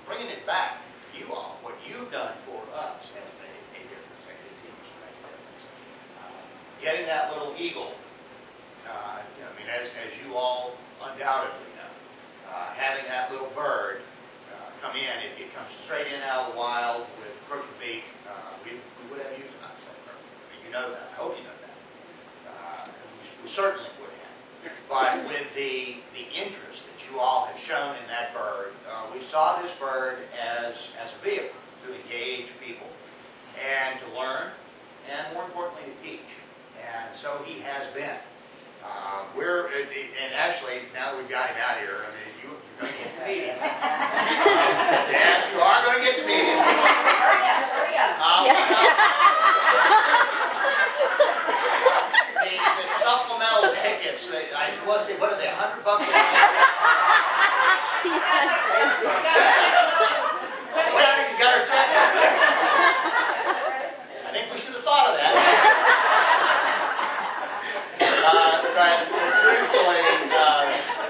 bringing it back to you all, what you've done for us has made a difference, and continues to make a difference. Getting that little eagle, I mean, as you all undoubtedly know, having that little bird come in, if it comes straight in out of the wild with crooked beak, we would have euthanized that bird. I mean, you know that. I hope you know that. We certainly would have. But with the interest that you all have shown in that bird, we saw this bird as a vehicle to engage people and to learn, and more importantly, to teach. And so he has been. And actually, now that we've got him out here, I mean, you're going to get to meet him. Yes, you are going to get to meet him. Hurry up. The supplemental tickets, let's see, what are they, $100 a month? Wait, she's got her check. I think we should have thought of that. But truthfully,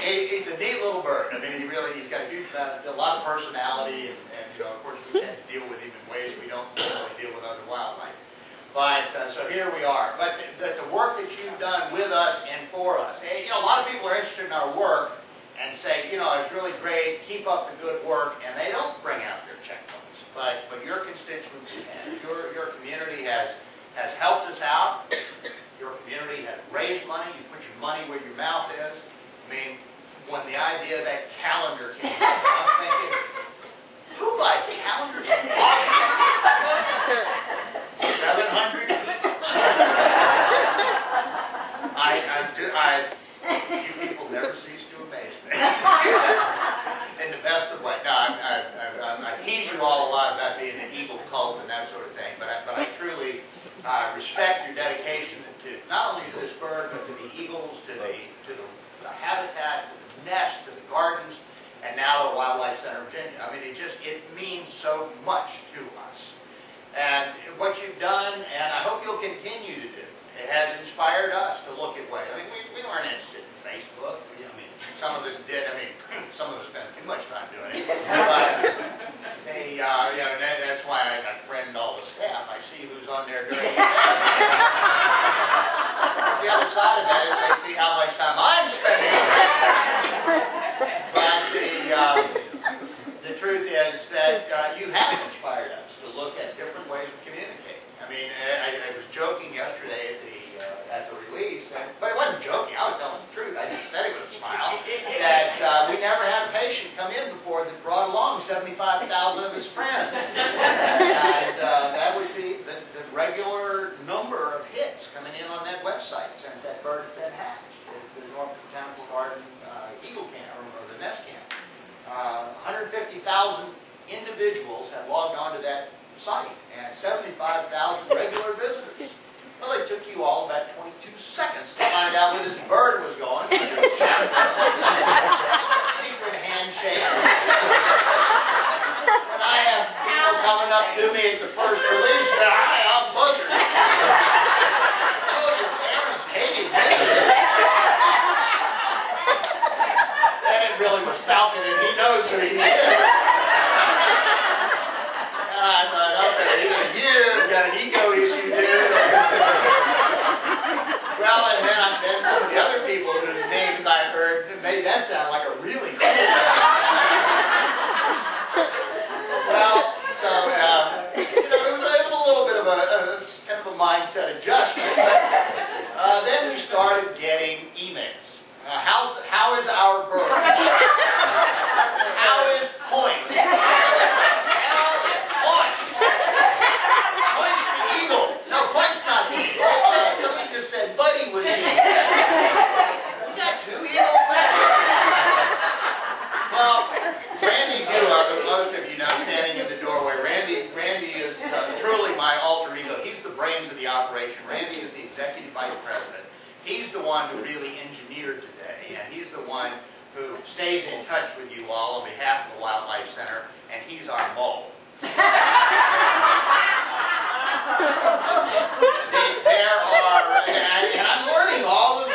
he's a neat little bird. I mean, he's got a lot of personality, and of course we had to deal with him in ways we don't really deal with other wildlife. But so here we are. But the work that you've done with us and for us, a lot of people are interested in our work and say, it's really great, keep up the good work, and they don't bring out their checkbooks. But your constituency has, your community has helped us out. Your community has raised money. You put your money where your mouth is. I mean, when the idea of that calendar came up, I'm thinking, who buys calendars? 700 you people never cease to amaze me. In the best of ways. No, I tease you all a lot about being an eagle cult and that sort of thing, but I truly respect your dedication to not only to this bird, but to the eagles, to the habitat, to the nest, to the gardens, and now the Wildlife Center of Virginia. I mean, it means so much to us. And what you've done, and I hope you'll continue to do, it has inspired us to look at ways. I mean, we weren't interested in Facebook. I mean, some of us did. I mean, some of us spent too much time doing it. But that's why I friend all the staff. I see who's on there during the day. The other side of that is they see how much time I'm spending. But the truth is that you have inspired us to look at different ways of communicating. I mean, I was joking yesterday at the release, but it wasn't joking. I was telling the truth. I just said it with a smile. That we never had a patient come in before that brought along 75,000 of his friends. And that was the regular number of hits coming in on that website since that bird had been hatched. The Norfolk Botanical Garden Eagle Camp, or the Nest Camp. 150,000 individuals have logged onto that site and 75,000 regular visitors. Well, it took you all about 22 seconds to find out where this bird was going. Secret handshakes. When I have people coming up to me at the first release, "Hi, I'm Buzzard." Oh, your parents hated me. And it really was Falcon, and he knows who he is. I thought, okay, either you've got an ego issue, dude. Well, and then some of the other people whose names I heard made that sound like a really cool guy. Well, so it was a little bit of a kind of a mindset adjustment. But then we started getting emails. How is our bird? How is Point? Said Buddy was in. We got 2 eagles back. Well, Randy Gula, most of you know, standing in the doorway. Randy is truly my alter ego. He's the brains of the operation. Randy is the executive vice president. He's the one who really engineered today, and he's the one who stays in touch with you all on behalf of the Wildlife Center, and he's our mole. And I'm learning all of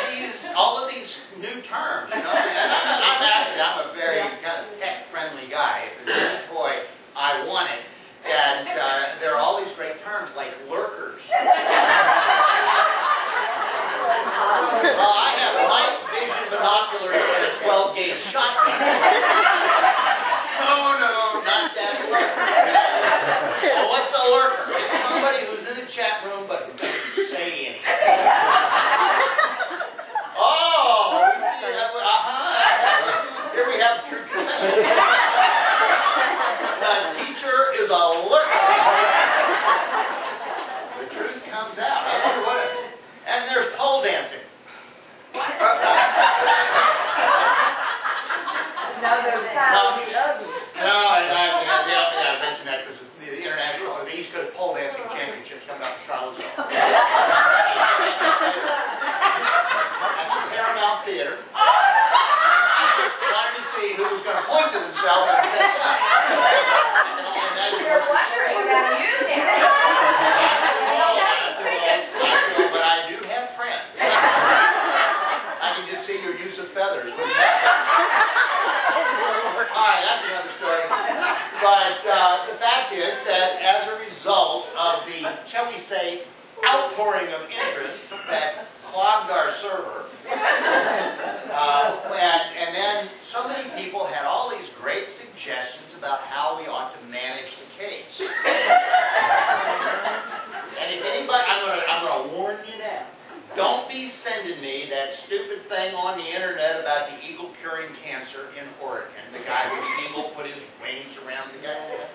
these new terms, And I'm a very kind of tech-friendly guy. If there's a toy chat room, but who doesn't say anything. Oh, we see that. Here we have true profession. The teacher is a lurker. The truth comes out. I wonder what it, and there's pole dancing. I mentioned that because the international, or the East Coast pole dancing championships coming up in Charlottesville. At the Paramount Theater. Trying to see who was going to point to themselves and catch up. You're wondering about you now. But I do have friends. I can just see your use of feathers. Alright, that's another story. But the fact is that as a result of the, shall we say, outpouring of interest that clogged our server, and then so many people had all these great suggestions about how we ought to manage the case. And if anybody, I'm going to warn you now, don't be sending me that stupid thing on the internet about the eagle curing cancer in Oregon. The guy with the eagle put his wings around the guy.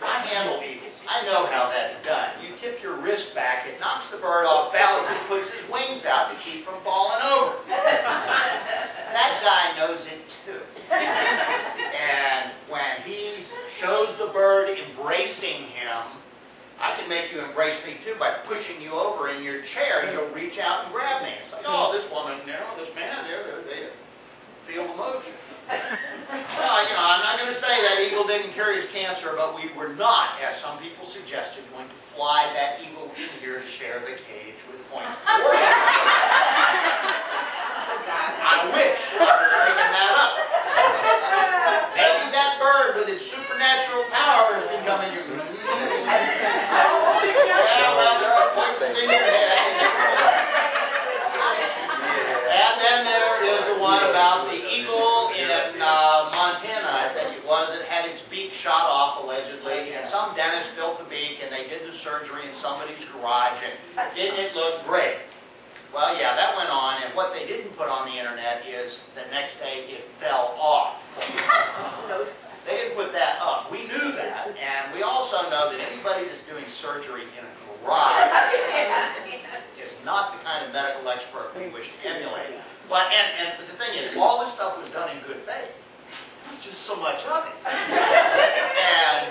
I handle eagles. I know how that's done. You tip your wrist back, it knocks the bird off balance, and puts his wings out to keep from falling over. That guy knows it too. And when he shows the bird embracing him, I can make you embrace me too by pushing you over in your chair, and you'll reach out and grab me. It's like, oh, this woman, this man, they feel the motion. Well, I'm not going to say that eagle didn't cure his cancer, but we were not, as some people suggested, going to fly that eagle in here to share the cage with point. I wish I was making that up. Maybe that bird with its supernatural powers can come in here. Yeah, well, there are voices in your head. And then there is the one about the eagle in Montana, I think it was. It had its beak shot off, allegedly, and some dentist built the beak, and they did the surgery in somebody's garage, and didn't it look great? Well, yeah, that went on, and what they didn't put on the internet is the next day it fell off. They didn't put that up. We knew that, and we also know that anybody that's doing surgery in a garage is not the kind of medical expert we wish to emulate. But, and the thing is, all this stuff was done in good faith. There was just so much of it. And,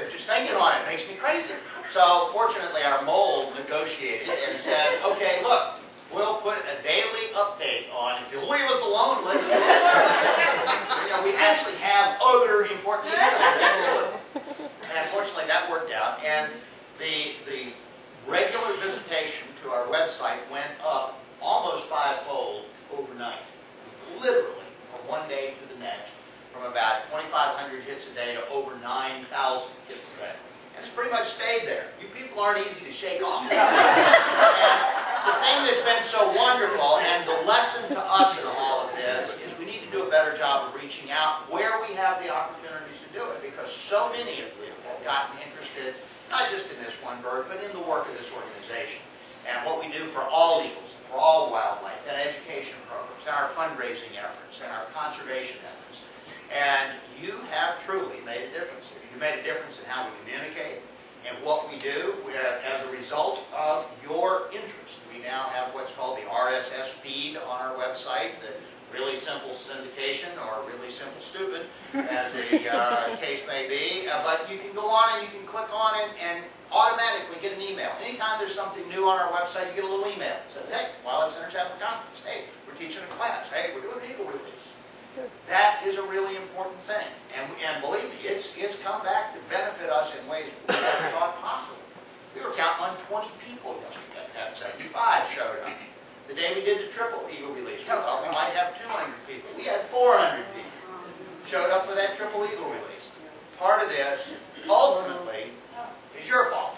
just thinking on it makes me crazy. So, fortunately, our mole negotiated and said, okay, look, we'll put a daily update on. If you'll leave us alone, let us know. We actually have other important emails. And fortunately, that worked out. And the regular visitation to our website went up almost fivefold overnight. Literally, from one day to the next. From about 2,500 hits a day to over 9,000 hits a day. And it's pretty much stayed there. You people aren't easy to shake off. And the thing that's been so wonderful, and the lesson to us in all of this, is we need to do a better job of reaching out where we have the opportunities to do it, because so many of you have gotten interested, not just in this one bird, but in the work of this organization. And what we do for all eagles, for all wildlife, and education programs, and our fundraising efforts, and our conservation efforts. And you have truly made a difference here. You made a difference in how we communicate and what we do. As a result of your interest, we now have what's called the RSS feed on our website, the really simple syndication, or really simple stupid, as the case may be. But you can go on and you can click on it and automatically get an email. Anytime there's something new on our website, you get a little email. It says, hey, Wildlife Center's having a conference. Hey, we're teaching a class. Hey, we're doing an eagle release. That is a really important thing. And believe me, it's come back to benefit us in ways we never thought possible. We were counting on 20 people yesterday. 75 showed up. The day we did the triple eagle release, we thought we might have 200 people. We had 400 people showed up for that triple eagle release. Part of this, ultimately, is your fault.